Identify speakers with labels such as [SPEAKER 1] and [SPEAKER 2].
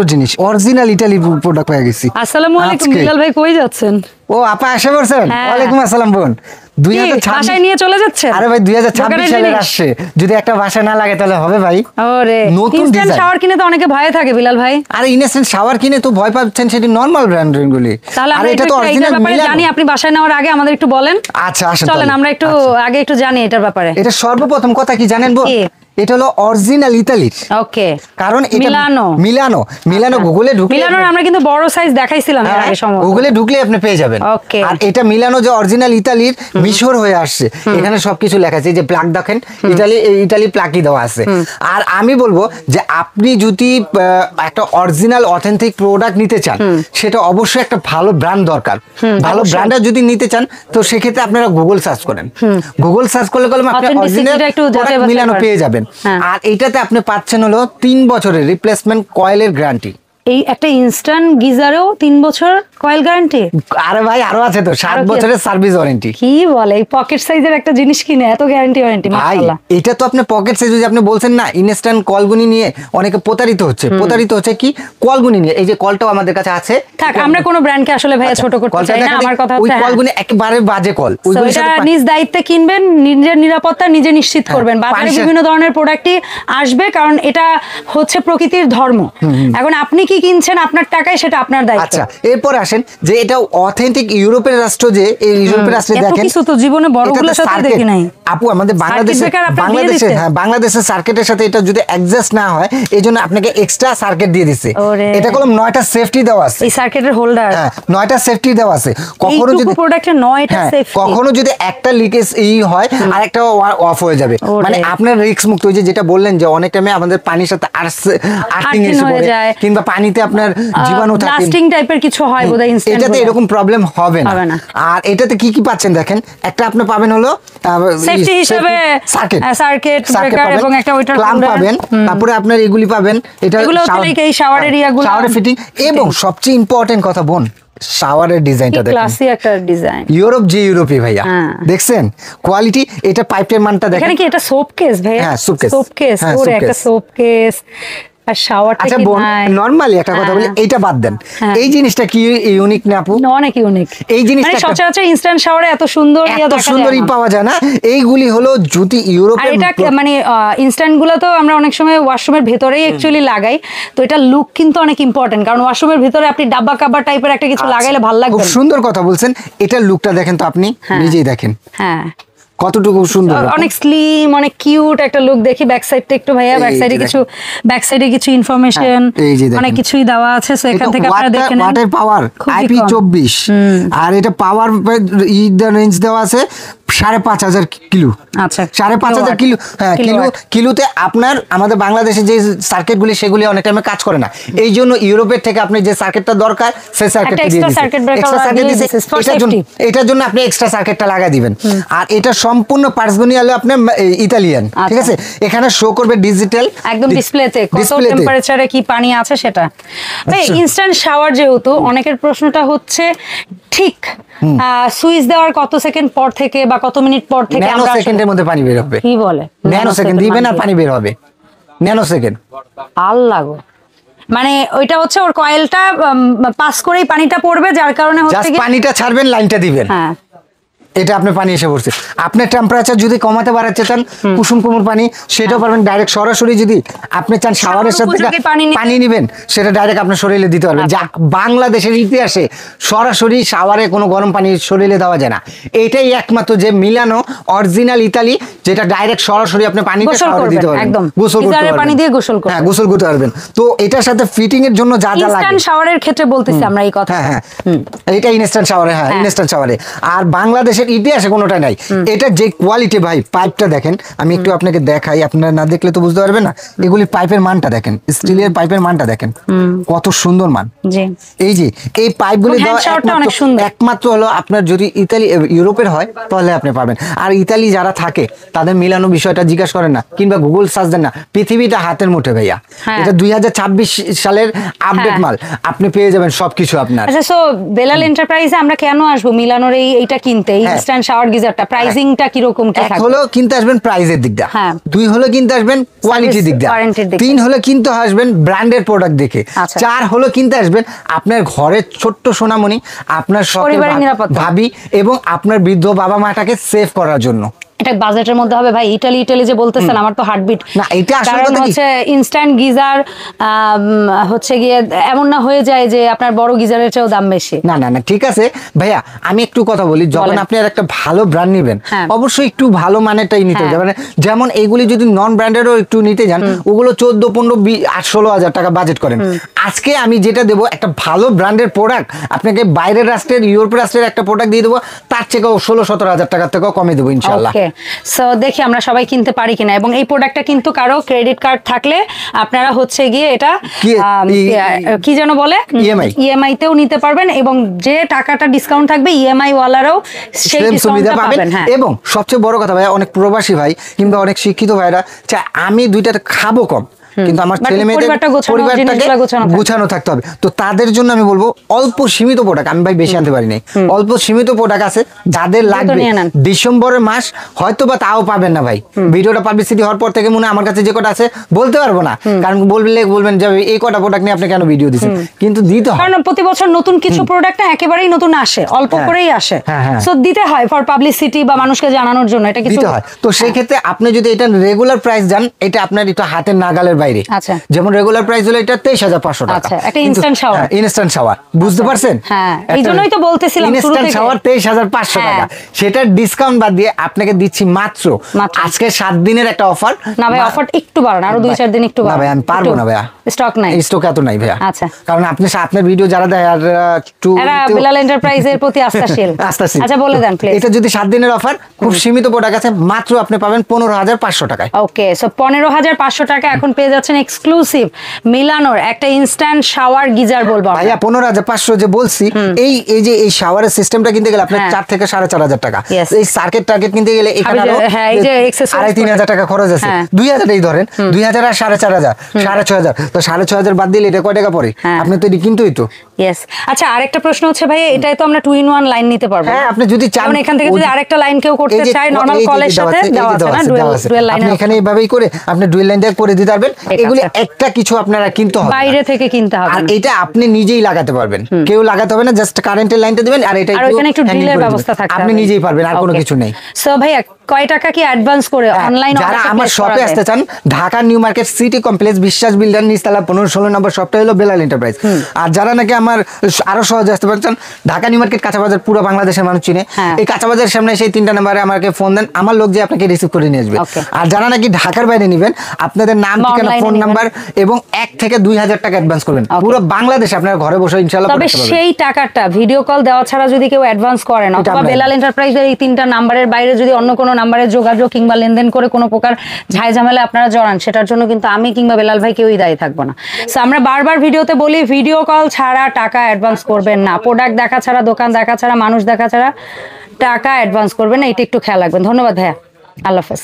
[SPEAKER 1] সুন্দর জিনিস, original Italy product পেয়ে গেছি।
[SPEAKER 2] আসসালামু আলাইকুম বিলাল ভাই, কই যাচ্ছেন?
[SPEAKER 1] ও আপা এসে পড়ছেন? ওয়ালাইকুম আসসালাম বোন।
[SPEAKER 2] 2026 নিয়ে চলে যাচ্ছে।
[SPEAKER 1] আরে ভাই 2026 সালে আসছে, যদি একটা বাসা না লাগে তাহলে হবে ভাই?
[SPEAKER 2] ওরে
[SPEAKER 1] নতুন
[SPEAKER 2] ইনস্ট্যান্ট শাওয়ার কিনে তো অনেকে ভয় থাকে বিলাল ভাই।
[SPEAKER 1] আরে ইনস্ট্যান্ট শাওয়ার কিনে তো ভয় পাচ্ছেন, সেটি নরমাল ব্র্যান্ডের গুলি।
[SPEAKER 2] আর এটা তো অরিজিনাল মিলানো। জানি আপনি বাসায় নেওয়ার আগে আমাদের একটু বলেন।
[SPEAKER 1] আচ্ছা আসেন
[SPEAKER 2] চলেন আমরা একটু আগে একটু জানি এটার ব্যাপারে।
[SPEAKER 1] এটা সর্বপ্রথম কথা কি জানেন বল? এটা হলো অরিজিনাল ইতালির।
[SPEAKER 2] ওকে,
[SPEAKER 1] কারণ এটা মিলানো গুগলে ঢুকলে,
[SPEAKER 2] মিলানোর আমরা কিন্তু বড় সাইজ দেখাইছিলাম এর আগে সময়,
[SPEAKER 1] গুগলে ঢুকলে আপনি পেয়ে যাবেন। আর এটা মিলানো যে অরিজিনাল ইতালির মিশর হয়ে আসছে, এখানে সবকিছু লেখা আছে। যে প্লাগ দেখেন, ইতালি প্লাগই দেওয়া আছে। আর আমি বলবো যে আপনি যদি একটা অরিজিনাল অথেন্টিক প্রোডাক্ট নিতে চান, সেটা অবশ্যই একটা ভালো ব্র্যান্ড দরকার। ভালো ব্র্যান্ডটা যদি নিতে চান তো সেক্ষেত্রে আপনারা গুগল সার্চ করেন। গুগল সার্চ করলে আপনি অরিজিনাল প্রোডাক্ট মিলানো পেয়ে যাবেন। আর এইটাতে আপনি পাচ্ছেন হলো 3 বছরের রিপ্লেসমেন্ট কয়েলের গ্যারান্টি।
[SPEAKER 2] এই একটা ইনস্ট্যান্ট গিজারেও 3 বছর কয়েল গ্যারান্টি।
[SPEAKER 1] আরে ভাই আরো আছে তো, 7 বছরের সার্ভিস ওয়ারেন্টি।
[SPEAKER 2] কি বলে, এই পকেট সাইজের একটা জিনিস কিনে এত গ্যারান্টি ওয়ারেন্টি, মাশাআল্লাহ।
[SPEAKER 1] এটা তো আপনি পকেট সাইজ, যদি আপনি বলছেন না ইনস্ট্যান্ট কলগুনি নিয়ে অনেকে প্রতারিত হচ্ছে কি কলগুনি নিয়ে। এই যে কলটাও আমাদের কাছে আছে।
[SPEAKER 2] থাক, আমরা কোন ব্র্যান্ডকে আসলে ভাইয়া ছোট করতে চাই না। আমার কথা হচ্ছে
[SPEAKER 1] ওই কলগুনি একেবারে বাজে কল,
[SPEAKER 2] ওইগুলোর সাথে নিজ দায়িত্বে কিনবেন, নিজের নিরাপত্তা নিজে নিশ্চিত করবেন। বাজারে বিভিন্ন ধরনের প্রোডাক্টই আসবে, কারণ এটা হচ্ছে প্রকৃতির ধর্ম। এখন আপনি কি কিনছেন আপনার টাকায়, সেটা আপনার দায়িত্ব।
[SPEAKER 1] আচ্ছা, এরপর আসেন যে এটা অথেন্টিক ইউরোপের রাষ্ট্র, যে এই ইউরোপের রাষ্ট্রে দেখেন
[SPEAKER 2] কিছু তো জীবনে বড়গুলোর সাথে দেখি নাই
[SPEAKER 1] আপু। আমাদের বাংলাদেশের সার্কিটের সাথে এটা যদি অ্যাডজাস্ট না হয়, এইজন্য আপনাকে এক্সট্রা সার্কিট দিয়ে দিছে। এটা কলম 9টা সেফটি দেওয়া আছে,
[SPEAKER 2] এই সার্কিটের হোল্ডার।
[SPEAKER 1] হ্যাঁ 9টা সেফটি দেওয়া আছে। কখনো যদি
[SPEAKER 2] প্রোডাক্টে 9টা সেফটি,
[SPEAKER 1] কখনো যদি একটা লিকেজ হয় আর একটা অফ হয়ে যাবে, মানে আপনার রিস্ক মুক্ত। হয়ে যেটা বললেন যে অনেক টাইমে আমাদের পানির সাথে আর্থিং এসে পড়ে, কিংবা পানিতে আপনার জীবাণু থাকে,
[SPEAKER 2] ব্লাস্টিং টাইপের কিছু হয় বোধহয় ইনস্ট্যান্ট।
[SPEAKER 1] এটাতে এরকম প্রবলেম হবে না। আর এটাতে কি কি পাচ্ছেন দেখেন, একটা আপনি পাবেন হলো
[SPEAKER 2] সেফটি হিসেবে সার্কিট ব্রেকার এবং একটা ওইটার
[SPEAKER 1] ক্ল্যাম্প পাবেন। তারপরে আপনার এগুলি পাবেন, এটা
[SPEAKER 2] এই শাওয়ার এরিয়াগুলো,
[SPEAKER 1] শাওয়ার ফিটিং। এবং সবচেয়ে ইম্পর্টেন্ট কথা বোন, শাওয়ারের ডিজাইনটা দেখেন,
[SPEAKER 2] ক্লাসি একটা ডিজাইন।
[SPEAKER 1] ইউরোপে ভাইয়া দেখছেন কোয়ালিটি। এটা পাইপের মানটা দেখেন।
[SPEAKER 2] এখানে কি এটা সোপ কেস ভাইয়া?
[SPEAKER 1] হ্যাঁ সোপ কেস,
[SPEAKER 2] ওরে একটা সোপ কেস আর শাওয়ারটা কি নাই?
[SPEAKER 1] নরমালি একটা কথা বলি, এইটা বাদ দেন, এই জিনিসটা কি ইউনিক না আপু?
[SPEAKER 2] অনেক ইউনিক।
[SPEAKER 1] এই জিনিসটা
[SPEAKER 2] মানে সচরাচর ইনস্ট্যান্ট শাওয়ারে এত সুন্দরই
[SPEAKER 1] পাওয়া যায় না। এইগুলি হলো যদি ইউরোপে,
[SPEAKER 2] এটা মানে ইনস্ট্যান্ট গুলো তো আমরা অনেক সময় ওয়াশরুমের ভেতরেই অ্যাকচুয়ালি লাগাই, তো এটা লুক কিন্তু অনেক ইম্পর্টেন্ট। কারণ ওয়াশরুমের ভিতরে আপনি ডাব্বা কাব্বা টাইপের একটা কিছু লাগাইলে ভালো লাগবে।
[SPEAKER 1] খুব সুন্দর কথা বলছেন। এটা লুকটা দেখেন তো, আপনি নিজেই দেখেন।
[SPEAKER 2] হ্যাঁ
[SPEAKER 1] কতটুকু সুন্দর,
[SPEAKER 2] অনেক স্লিম, অনেক কিউট একটা লুক। দেখি ব্যাক সাইডটা একটু ভাইয়া, ব্যাক সাইডে কিছু ইনফরমেশন অনেক কিছুই দেওয়া আছে। সো এখান থেকে আপনারা দেখেন
[SPEAKER 1] ওয়াটার পাওয়ার IP24, আর এটা পাওয়ার রেঞ্জ দেওয়া আছে 5,500 কিলো।
[SPEAKER 2] আচ্ছা
[SPEAKER 1] 5,500 কিলো। হ্যাঁ কিলোতে আপনার আমাদের বাংলাদেশে যে সার্কিটগুলি সেগুলি অনেক টাইমে কাজ করে না। এই জন্য ইউরোপের থেকে আপনি যে সার্কিটটা দরকার সেই সার্কিটটা দিয়ে দিয়েছে, এক্সট্রা সার্কিট দিয়েছে। এটার জন্য আপনি এক্সট্রা সার্কিটটা লাগাই দিবেন। আর এটা সম্পূর্ণ পার্টসগুলি হলো আপনার ইতালিয়ান, ঠিক আছে? এখানে শো করবে ডিজিটাল
[SPEAKER 2] একদম ডিসপ্লেতে কত টেম্পারেচারে কি পানি আছে সেটা। ভাই ইনস্ট্যান্ট শাওয়ার যেহেতু, অনেকের প্রশ্নটা হচ্ছে ঠিক সুইচ দেওয়ার কত সেকেন্ড পর থেকে বা কত মিনিট পর থেকে
[SPEAKER 1] আমরা সেকেন্ডের মধ্যে পানি বের হবে?
[SPEAKER 2] কি বলে,
[SPEAKER 1] ন্যানো সেকেন্ড দিবেন আর পানি বের হবে ন্যানো সেকেন্ড।
[SPEAKER 2] আল্লাহ গো, মানে ওইটা হচ্ছে ওর কয়েলটা পাস করেই পানিটা পড়বে, যার কারণে হচ্ছে
[SPEAKER 1] পানিটা ছাড়বেন, লাইনটা দিবেন, হ্যাঁ এটা আপনার পানি এসে পড়ছে। আপনার টেম্পারেচার যদি কমাতে বাড়াতে চান, কুসুম কুমুর পানি, সেটাও পারবেন ডাইরেক্ট। সরাসরি যদি আপনি চান শাওয়ারের সাথে পানি নেবেন, সেটা ডাইরেক্ট আপনার শরীরে দিতে পারবেন। যা বাংলাদেশের ইতিহাসে সরাসরি শাওয়ারে কোনো গরম পানি শরীরে দেওয়া যায় না। এটাই একমাত্র যে মিলানো অরিজিনাল ইতালি, যেটা ডাইরেক্ট সরাসরি আপনি পানিটা শাওয়ারে দিতে পারবেন, গোসল করতে পারবেন, পানি দিয়ে গোসল করতে, হ্যাঁ গোসল করতে পারবেন। তো এটার সাথে ফিটিং এর জন্য যা যা লাগে,
[SPEAKER 2] ইনস্ট্যান্ট শাওয়ারের ক্ষেত্রে বলতেছি আমরা এই কথা।
[SPEAKER 1] হ্যাঁ এটা ইনস্ট্যান্ট শাওয়ারে, হ্যাঁ ইনস্ট্যান্ট শাওয়ারে। আর বাংলাদেশের ইতিহাসে কোনোটা নাই। এটা যে কোয়ালিটি ভাই, পাইপটা দেখেন, আমি একটু আপনাকে দেখাই, আপনারা না দেখলে তো বুঝতে পারবেন না। এগুলি পাইপের মানটা দেখেন, স্টিলের পাইপের মানটা দেখেন কত সুন্দর মান। এই যে এই পাইপগুলি একমাত্র হলো আপনার যদি ইতালি ইউরোপের হয় তাহলে আপনি পাবেন। আর ইতালি যারা থাকে তাদের মিলানো বিষয়টা জিজ্ঞাসা করেন না, কিংবা গুগল সার্চ দেন না, পৃথিবীটা হাতের মুঠে ভাইয়া। এটা 2026 সালের আপডেট মাল, আপনি পেয়ে যাবেন সবকিছু আপনার।
[SPEAKER 2] আচ্ছা, সো বেলাল এন্টারপ্রাইজে আমরা কেন আসবো মিলানোর এইটা কিনতে? এই ইনস্ট্যান্ট শাওয়ার গিজারটা প্রাইসিংটা কি রকম কি
[SPEAKER 1] এক
[SPEAKER 2] থাকবে?
[SPEAKER 1] হলো কিনতে আসবেন প্রাইজের দিকটা,
[SPEAKER 2] হ্যাঁ।
[SPEAKER 1] 2 হলো কিনতে আসবেন কোয়ালিটির দিকটা,
[SPEAKER 2] warranty-র দিকটা।
[SPEAKER 1] 3 হলো কিনতে আসবেন ব্র্যান্ডের প্রোডাক্ট দেখে,
[SPEAKER 2] আচ্ছা।
[SPEAKER 1] 4 হলো কিনতে আসবেন আপনার ঘরের ছোট্ট সোনামণি, আপনার শখের
[SPEAKER 2] পরিবারের নিরাপত্তা।
[SPEAKER 1] ভাবি এবং আপনার বৃদ্ধ বাবা মাটাকে সেভ করার জন্য।
[SPEAKER 2] এটা বাজেটের মধ্যে হবে ভাই। ইটালি যে বলতেছেন আমার তো হার্টবিট
[SPEAKER 1] না, এটা আসল
[SPEAKER 2] কারণ
[SPEAKER 1] কথা কি?
[SPEAKER 2] হচ্ছে ইনস্ট্যান্ট গিজার হচ্ছে গিয়ে এমন না হয়ে যায় যে আপনার বড় গিজারের চেয়েও দাম বেশি।
[SPEAKER 1] না না না, ঠিক আছে ভাইয়া, আমি একটু কথা বলি, যখন
[SPEAKER 2] বলেন।
[SPEAKER 1] আপনি আর একটা ভালো ব্র্যান্ড নেবেন
[SPEAKER 2] হ্যাঁ।
[SPEAKER 1] অবশ্যই একটু ভালো মানেরটাই নিতে
[SPEAKER 2] হ্যাঁ।
[SPEAKER 1] হবে। মানে যেমন এইগুলি যদি নন ব্র্যান্ডেরও একটু নিতে যান, ওগুলো 14, 15, 20, 16 হাজার টাকা বাজেট করেন। আজকে আমি যেটা দেবো একটা ভালো ব্র্যান্ডের প্রোডাক্ট আপনাকে, বাইরের রাষ্ট্রের ইউরোপ রাষ্ট্রের একটা প্রোডাক্ট দিয়ে দেবো, তার থেকেও 16-17 হাজার টাকার থেকেও কমে দেবো ইনশাল্লাহ।
[SPEAKER 2] ওকে, সো দেখি আমরা সবাই কিনতে পারি কিনা। এবং এই প্রোডাক্টটা কিন্তু কারো ক্রেডিট কার্ড থাকলে আপনারা হচ্ছে গিয়ে এটা কি যেন বলে, ইএমআই তেও নিতে পারবেন, এবং যে টাকাটা ডিসকাউন্ট থাকবে ইএমআই ওয়ালারাও সেই
[SPEAKER 1] সেম সুবিধা
[SPEAKER 2] ডিসকাউন্টটা
[SPEAKER 1] পাবেন।
[SPEAKER 2] পাবেন। হ্যাঁ,
[SPEAKER 1] এবং সবচেয়ে বড় কথা ভাইয়া, অনেক প্রবাসী ভাই কিংবা অনেক শিক্ষিত ভাইরা চায় আমি দুইটা খাবো কম, কিন্তু আমার
[SPEAKER 2] But
[SPEAKER 1] ছেলে মেয়েদের
[SPEAKER 2] পরিবারটা গোছানো,
[SPEAKER 1] পরিবারটাকে
[SPEAKER 2] জিনিসগুলো গোছানো থাকবে।
[SPEAKER 1] গুছানো থাকতে হবে। তো তাদের জন্য আমি বলবো অল্প সীমিত প্রোডাক্ট, আমি ভাই বেশি আনতে পারি নাই, অল্প সীমিত প্রোডাক্ট আছে যাদের লাগবে
[SPEAKER 2] নিয়ে নেন।
[SPEAKER 1] ডিসেম্বরের মাস হয়তো বা তাও পাবেন না ভাই। ভিডিওটা পাবলিসিটি হওয়ার পর থেকে মনে হয় আমার কাছে যে কটা আছে বলতে পারবো না, কারণ বলবেন যে এই কটা প্রোডাক্ট নিয়ে আপনি কেন ভিডিও দিচ্ছেন, কিন্তু দিতে হয়।
[SPEAKER 2] কারণ প্রতি বছর নতুন কিছু প্রোডাক্ট একেবারেই নতুন আসে, অল্প
[SPEAKER 1] হ্যাঁ।
[SPEAKER 2] করেই আসে,
[SPEAKER 1] হ্যাঁ, হ্যাঁ।
[SPEAKER 2] সো দিতে হয় ফর পাবলিসিটি বা মানুষকে জানানোর জন্য। এটা কিছু
[SPEAKER 1] দিতে হয়। তো সেই ক্ষেত্রে আপনি যদি এটা রেগুলার প্রাইস যান, এটা আপনার একটু হাতের নাগালের বাইরে।
[SPEAKER 2] আচ্ছা।
[SPEAKER 1] যেমন রেগুলার প্রাইস হলো এটা 23,500 টাকা।
[SPEAKER 2] আচ্ছা, একটা instant shower।
[SPEAKER 1] ইনস্ট্যান্ট শাওয়ার, বুঝতে পারছেন?
[SPEAKER 2] হ্যাঁ, এই জন্যই তো বলতেছিলাম শুরু
[SPEAKER 1] ইনস্ট্যান্ট
[SPEAKER 2] থেকে।
[SPEAKER 1] শাওয়ার 23,500
[SPEAKER 2] হ্যাঁ।
[SPEAKER 1] টাকা, সেটা ডিসকাউন্ট বাদ দিয়ে আপনাকে দিচ্ছি মাত্র আজকে 7 দিনের একটা অফার।
[SPEAKER 2] না ভাই, অফার একটু বাড়ান, আরো 2-4 দিন একটু
[SPEAKER 1] না
[SPEAKER 2] বাড়ান।
[SPEAKER 1] ভাই, আমি পারবো না ভাইয়া,
[SPEAKER 2] স্টক নাই,
[SPEAKER 1] স্টক এত নাই ভাইয়া।
[SPEAKER 2] আচ্ছা।
[SPEAKER 1] কারণ আপনি আপনার ভিডিও যারা দেয় আর
[SPEAKER 2] এরা বিলাল এন্টারপ্রাইজের প্রতি আস্থাশীল। আচ্ছা, বলে দেন প্লিজ।
[SPEAKER 1] এটা যদি 7 দিনের অফার, খুব সীমিত প্রোডাক্ট আছে, মাত্র আপনি পাবেন 15,500 টাকায়।
[SPEAKER 2] ওকে, সো 15,500 টাকা এখন পেয়ে যাচ্ছেন এক্সক্লুসিভ মিলানোর একটা ইনস্ট্যান্ট শাওয়ার গিজার বলবো আমরা।
[SPEAKER 1] ভাইয়া 15,500 যে বলছি, এই শাওয়ারের সিস্টেমটা কিনতে গেলে আপনার 4 থেকে 4,500 টাকা।
[SPEAKER 2] Yes.
[SPEAKER 1] এই সার্কিট টার্গেট কিনতে গেলে এখানে
[SPEAKER 2] আবার
[SPEAKER 1] আরো
[SPEAKER 2] হ্যাঁ, এই যে accessories
[SPEAKER 1] 2,500-3,000 টাকা খরচ আছে।
[SPEAKER 2] হ্যাঁ।
[SPEAKER 1] 2,000 ধরেন, 2,000 আর 4,500, 6,500, তো 6,500 বাদ দিলে এটা কয় টাকা পড়ে?
[SPEAKER 2] হ্যাঁ।
[SPEAKER 1] আপনি তো এটি কিনতেই তো।
[SPEAKER 2] ইয়েস। আচ্ছা, আরেকটা প্রশ্ন হচ্ছে ভাই, এটাই তো আমরা 2-in-1 লাইন নিতে পারবো?
[SPEAKER 1] হ্যাঁ, আপনি যদি চান
[SPEAKER 2] কারণ এখান থেকে যদি আরেকটা লাইন কেউ করতে
[SPEAKER 1] এই যে
[SPEAKER 2] চায়, নরমাল
[SPEAKER 1] এই যে
[SPEAKER 2] কলের সাথে দেওয়া আছে না, ডুয়াল লাইন।
[SPEAKER 1] আপনি এখানে এইভাবেই করে আপনি ডুয়াল লাইন দিয়ে করে দিতে পারবেন। এগুলি একটা কিছু আপনারা কিনতে হবে,
[SPEAKER 2] বাইরে থেকে কিনতে হবে
[SPEAKER 1] আর
[SPEAKER 2] না।
[SPEAKER 1] এটা আপনি নিজেই লাগাতে পারবেন, কেউ লাগাতে হবে না, জাস্ট কারেন্টের লাইনটা দিবেন আর এটা
[SPEAKER 2] আর ওখানে একটু
[SPEAKER 1] hanging
[SPEAKER 2] ড্রিলের
[SPEAKER 1] করে
[SPEAKER 2] ব্যবস্থা
[SPEAKER 1] দিবেন।
[SPEAKER 2] থাকতে
[SPEAKER 1] আপনি
[SPEAKER 2] হবে।
[SPEAKER 1] নিজেই পারবেন, আর কোনো
[SPEAKER 2] Okay.
[SPEAKER 1] কিছু নেই।
[SPEAKER 2] সো ভাইয়া, কয় টাকা কি অ্যাডভান্স করে অনলাইন
[SPEAKER 1] যারা আমার শপে আসতে চান, Dhaka new market city complex বিশ্বাস বিল্ডার নিচতলা 15-16 নম্বর শপটা হলো বেলাল এন্টারপ্রাইজ। আর যারা নাকি আমার আরো সহজে আসতে পারছেন, ঢাকা নিউ মার্কেট কাঁচা বাজার পুরো বাংলাদেশের মানুষ চিনে,
[SPEAKER 2] হ্যাঁ।
[SPEAKER 1] এই কাঁচা বাজারের সামনে সেই 3টা নাম্বারে আমাকে ফোন দেন, আমার লোক যে আপনাকে রিসিভ করে নিয়ে আসবে।
[SPEAKER 2] Okay.
[SPEAKER 1] আর যারা নাকি ঢাকার বাইরে নেবেন, আপনাদের নাম,
[SPEAKER 2] বা
[SPEAKER 1] ঠিকানা,
[SPEAKER 2] online-এ
[SPEAKER 1] ফোন
[SPEAKER 2] নেবেন।
[SPEAKER 1] নাম্বার এবং 1 থেকে 2,000 টাকা অ্যাডভান্স করবেন।
[SPEAKER 2] Okay.
[SPEAKER 1] পুরো বাংলাদেশে আপনার ঘরে বসে ইনশাআল্লাহ
[SPEAKER 2] তবে
[SPEAKER 1] প্রোডাক্ট পাবেন।
[SPEAKER 2] সেই টাকাটা ভিডিও কল দেওয়া ছাড়া যদি কেউ অ্যাডভান্স করেন,
[SPEAKER 1] এটা
[SPEAKER 2] অথবা
[SPEAKER 1] আমরা-
[SPEAKER 2] বেলাল এন্টারপ্রাইজের এই 3টা নাম্বারের বাইরে যদি অন্য কোনো নাম্বারে যোগাযোগ কিংবা লেনদেন করে কোনো প্রকার ঝামেলা আপনারা জড়ান, সেটার জন্য কিন্তু আমি কিংবা বেলাল ভাই কেউই দায়ী থাকবো না। সো আমরা বারবার ভিডিওতে বলি, ভিডিও কল ছাড়া টাকা অ্যাডভান্স করবেন না, প্রোডাক্ট দেখা ছাড়া, দোকান দেখা ছাড়া, মানুষ দেখা ছাড়া টাকা অ্যাডভান্স করবেন না, এটা একটু খেয়াল রাখবেন। ধন্যবাদ ভাইয়া, আল্লাহ হাফেজ।